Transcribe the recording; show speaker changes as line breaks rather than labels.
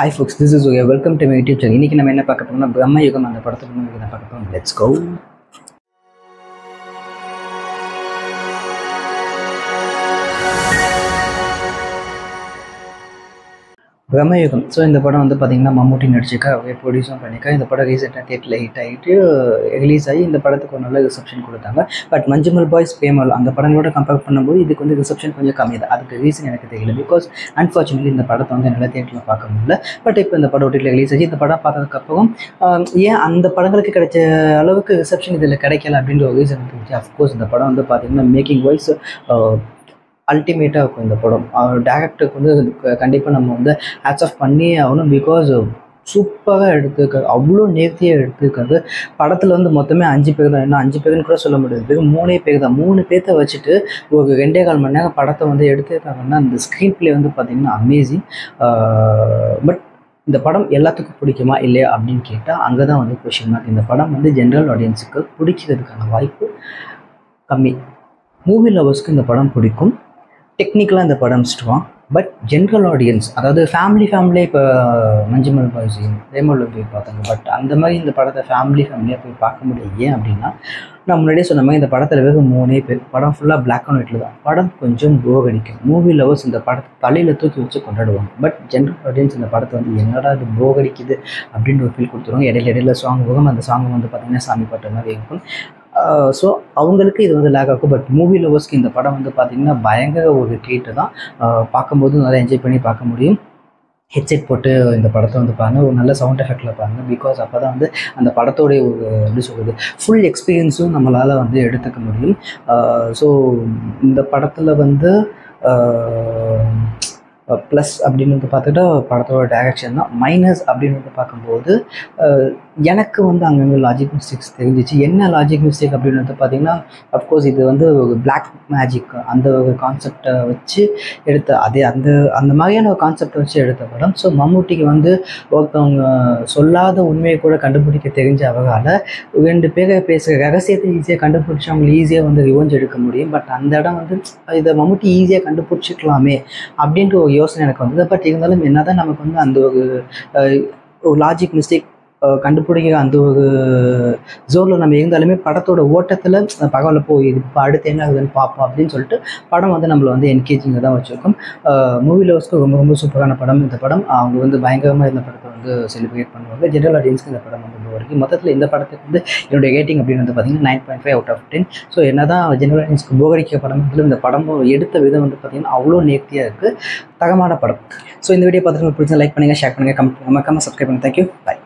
Hi folks, this is Uya. Welcome to my YouTube channel. இன்னைக்கு நம்ம என்ன பார்க்க போறோம்னா பிரம்ம யுகம் அந்த படத்துல பார்க்க போறோம். Let's go. பிரம்மயுகம். ஸோ இந்த படம் வந்து பார்த்தீங்கன்னா மம்முட்டி நடிச்சிருக்கா, ப்ரொடியூஸும் பண்ணியிருக்கா. இந்த படம் ரீசெண்டாக தியேட்டரில் ஹிட் ஆகிட்டு ரிலீஸ் ஆகி இந்த படத்துக்கு ஒரு நல்ல ரிசப்ஷன் கொடுத்தாங்க. பட் மஞ்சுமல் பாய்ஸ் பேமல் அந்த படங்களோட கம்பேர் பண்ணும்போது இதுக்கு வந்து ரிசப்ஷன் கொஞ்சம் கம்மி தான். அதுக்கு ரீசன் எனக்கு தெரியல. பிகாஸ் அன்ஃபார்ச்சுனேட்லி இந்த படத்தை வந்து என்னால் தியேட்டரில் பார்க்க முடியல. பட் இப்போ இந்த படம் ஓட்டியில் ரிலீஸ் ஆகி இந்த படம் பார்த்ததுக்கப்புறம் ஏன் அந்த படங்களுக்கு கிடைச்ச அளவுக்கு ரிசப்ஷன் இதில் கிடைக்கல அப்படின்ற ஒரு ரீசன் இருந்துச்சு. அஃப்கோர்ஸ் இந்த படம் வந்து பார்த்தீங்கன்னா மேக்கிங் வைஸ் அல்டிமேட்டாக இருக்கும். இந்த படம் டேரக்டருக்கு வந்து கண்டிப்பாக நம்ம வந்து ஹேட்ஸ் ஆஃப் பண்ணி ஆகணும். பிகாஸ் சூப்பராக எடுத்துருக்காரு, அவ்வளோ நேர்த்தியாக எடுத்துருக்காரு. படத்தில் வந்து மொத்தமே 5 பேர் தான், இன்னும் 5 பேருன்னு கூட சொல்ல முடியாது, வெறும் 3 பேர் தான். 3 பேர்த்த வச்சுட்டு ஒரு 2.25 மணி நேரம் படத்தை வந்து எடுத்துருக்காங்கன்னா அந்த ஸ்க்ரீன் பிளே வந்து பார்த்திங்கன்னா அமேசிங். பட் இந்த படம் எல்லாத்துக்கும் பிடிக்குமா இல்லையா அப்படின்னு கேட்டால் அங்கே தான் வந்து கொஷின் மார்க். இந்த படம் வந்து ஜென்ரல் ஆடியன்ஸுக்கு பிடிக்கிறதுக்கான வாய்ப்பு கம்மி. மூவி லவர்ஸ்க்கு இந்த படம் பிடிக்கும், டெக்னிக்கலாக இந்த படம் ஸ்ட்ராங். பட் ஜென்ரல் ஆடியன்ஸ், அதாவது ஃபேமிலியாக இப்போ மஞ்சுமல் பாய்ஸ் ரேமோவில் போய் பார்த்தாங்க. பட் அந்த மாதிரி இந்த படத்தை ஃபேமிலியாக போய் பார்க்க முடியாது. ஏன் அப்படின்னா நான் முன்னாடியே சொன்ன மாதிரி இந்த படத்தில் வெறும் 3 பேர், படம் ஃபுல்லாக பிளாக் அண்ட் ஒயிட்டில் தான். படம் கொஞ்சம் போர் அடிக்கும். மூவி லவர்ஸ் இந்த படத்தை தலையில் தூக்கி வச்சு கொண்டாடுவாங்க. பட் ஜென்ரல் ஆடியன்ஸ் இந்த படத்தை வந்து என்னடா இது போர் அடிக்குது அப்படின்ற ஒரு ஃபீல் கொடுத்துருவாங்க. இடையில சாங் வரும், அந்த சாங் வந்து பார்த்திங்கன்னா சாமி பாட்டு மாதிரி இருக்கும். ஸோ அவங்களுக்கு இது வந்து லேக் ஆகும். பட் மூவி லவர்ஸ்க்கு இந்த படம் வந்து பார்த்திங்கன்னா பயங்கர ஒரு ட்ரீட்டு தான். பார்க்கும்போது நல்லா என்ஜாய் பண்ணி பார்க்க முடியும். ஹெட்செட் போட்டு இந்த படத்தை வந்து பாருங்கள், ஒரு நல்ல சவுண்ட் எஃபெக்டில் பாருங்கள். பிகாஸ் அப்போ தான் வந்து அந்த படத்தோடைய ஒரு எப்படி சொல்கிறது ஃபுல் எக்ஸ்பீரியன்ஸும் நம்மளால் வந்து எடுத்துக்க முடியும். ஸோ இந்த படத்தில் வந்து ப்ளஸ் அப்படின்னு வந்து பார்த்துட்டா படத்தோட டைரக்ஷன் தான். மைனஸ் அப்படின்னு வந்து பார்க்கும்போது எனக்கு வந்து அங்கங்கே லாஜிக் மிஸ்டேக்ஸ் தெரிஞ்சிச்சு. என்ன லாஜிக் மிஸ்டேக் அப்படின்னு வந்து பார்த்திங்கன்னா, அஃப்கோர்ஸ் இது வந்து ஒரு பிளாக் மேஜிக் அந்த ஒரு கான்செப்டை வச்சு எடுத்த அந்த மாதிரியான ஒரு கான்செப்டை வச்சு எடுத்த படம். ஸோ மம்முட்டிக்கு வந்து ஒருத்தவங்க சொல்லாத உண்மையை கூட கண்டுபிடிக்க தெரிஞ்ச அவரால் 2 பேரை பேசுகிற ரகசியத்தை ஈஸியாக கண்டுபிடிச்சி அவங்களை ஈஸியாக வந்து ரிவெஞ்ச் எடுக்க முடியும். பட் அந்த இடம் வந்து இதை மம்முட்டி ஈஸியாக கண்டுபிடிச்சிக்கலாமே அப்படின்ட்டு ஒரு யோசனை எனக்கு வந்தது. பட் இருந்தாலும் என்ன தான் நமக்கு வந்து அந்த ஒரு லாஜிக் மிஸ்டேக் கண்டுபிடிக்கிற அந்த ஒரு ஜோனில் நம்ம இருந்தாலுமே படத்தோட ஓட்டத்தில் பகவலை போய் இது இப்போ அடுத்து என்ன ஆகுதுன்னு பார்ப்போம் அப்படின்னு சொல்லிட்டு படம் வந்து நம்மளை வந்து என்கேஜிங்காக தான் வச்சுருக்கோம். மூவி லவர்ஸ்க்கு ரொம்ப ரொம்ப சூப்பரான படம் இந்த படம். அவங்க வந்து பயங்கரமாக இந்த படத்தை வந்து செலிப்ரேட் பண்ணுவாங்க. ஜென்ரல் ஆடியன்ஸ்க்கு இந்த படம் வந்து வரைக்கும் மொத்தத்தில் இந்த படத்துக்கு வந்து என்னுடைய ரேட்டிங் அப்படின்னு வந்து பார்த்திங்கன்னா 9.5 out of 10. ஸோ என்ன தான் ஜென்ரல் ஆடியன்ஸ்க்கு போகடிக்கிற படம் இந்த படம் எடுத்த விதம் வந்து பார்த்திங்கன்னா அவ்வளோ நேர்த்தியாக இருக்குது, தரமான படம். ஸோ இந்த வீடியோ பார்த்துட்டு பிடிச்சா லைக் பண்ணுங்கள், ஷேர் பண்ணுங்கள், கமெண்ட் பண்ணுங்கள், மறக்காம சப்ஸ்கிரைப் பண்ணுங்கள். தேங்க்யூ, பாய்.